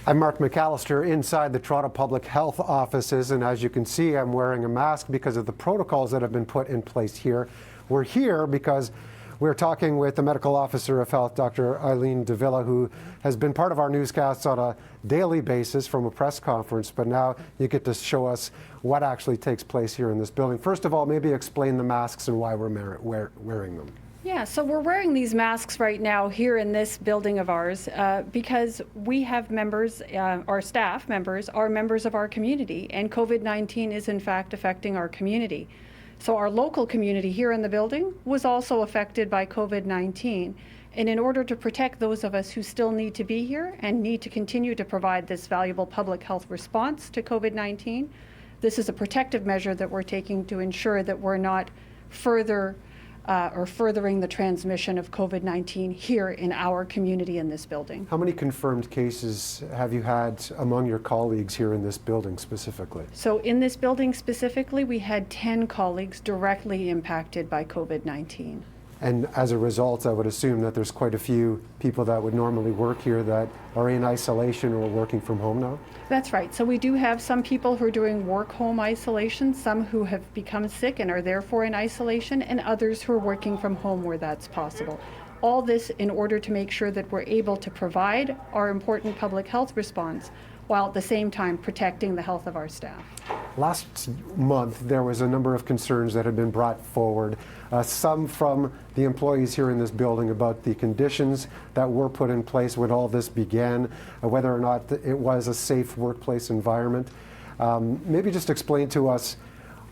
I'm Mark McAllister inside the Toronto Public Health offices, and as you can see, I'm wearing a mask because of the protocols that have been put in place here. We're here because we're talking with the medical officer of health, Dr. Eileen de Villa, who has been part of our newscasts on a daily basis from a press conference, but now you get to show us what actually takes place here in this building. First of all, maybe explain the masks and why we're wearing them. Yeah, so we're wearing these masks right now here in this building of ours because we have members, our staff members are members of our community, and COVID-19 is in fact affecting our community. So our local community here in the building was also affected by COVID-19. And in order to protect those of us who still need to be here and need to continue to provide this valuable public health response to COVID-19, this is a protective measure that we're taking to ensure that we're not furthering the transmission of COVID-19 here in our community in this building. How many confirmed cases have you had among your colleagues here in this building specifically? So in this building specifically, we had 10 colleagues directly impacted by COVID-19. And as a result, I would assume that there's quite a few people that would normally work here that are in isolation or working from home now? That's right. So we do have some people who are doing work-home isolation, some who have become sick and are therefore in isolation, and others who are working from home where that's possible. All this in order to make sure that we're able to provide our important public health response while at the same time protecting the health of our staff. Last month, there was a number of concerns that had been brought forward, some from the employees here in this building about the conditions that were put in place when all this began, whether or not it was a safe workplace environment. Maybe just explain to us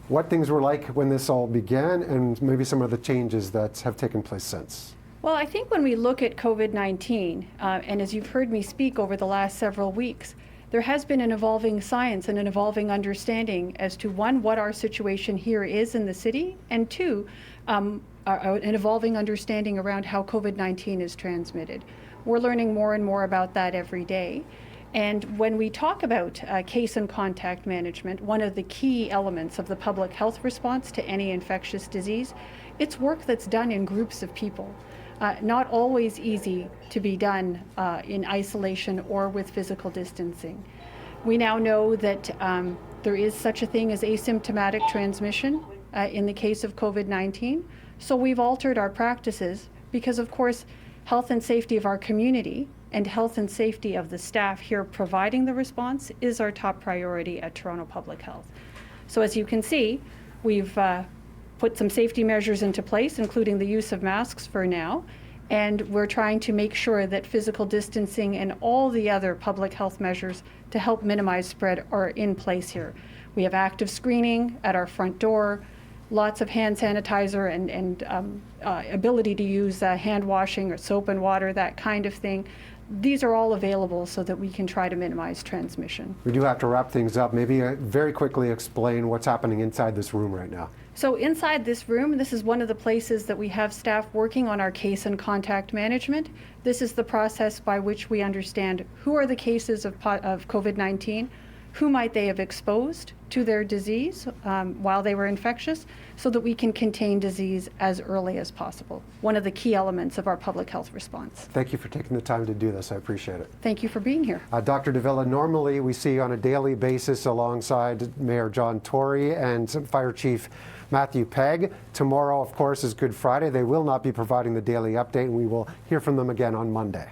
what things were like when this all began and maybe some of the changes that have taken place since. Well, I think when we look at COVID-19, and as you've heard me speak over the last several weeks, there has been an evolving science and an evolving understanding as to, one, what our situation here is in the city, and two, an evolving understanding around how COVID-19 is transmitted. We're learning more and more about that every day. And when we talk about case and contact management, one of the key elements of the public health response to any infectious disease, it's work that's done in groups of people. Not always easy to be done in isolation or with physical distancing. We now know that there is such a thing as asymptomatic transmission in the case of COVID-19. So we've altered our practices because, of course, health and safety of our community and health and safety of the staff here providing the response is our top priority at Toronto Public Health. So as you can see, we've put some safety measures into place, including the use of masks for now, and we're trying to make sure that physical distancing and all the other public health measures to help minimize spread are in place here. We have active screening at our front door, lots of hand sanitizer and ability to use hand washing or soap and water, that kind of thing. These are all available so that we can try to minimize transmission. We do have to wrap things up. Maybe very quickly explain what's happening inside this room right now. So inside this room, this is one of the places that we have staff working on our case and contact management. This is the process by which we understand who are the cases of COVID-19, who might they have exposed to their disease while they were infectious, so that we can contain disease as early as possible. One of the key elements of our public health response. Thank you for taking the time to do this. I appreciate it. Thank you for being here. Dr. de Villa, normally we see you on a daily basis alongside Mayor John Tory and Fire Chief Matthew Pegg. Tomorrow, of course, is Good Friday. They will not be providing the daily update, and we will hear from them again on Monday.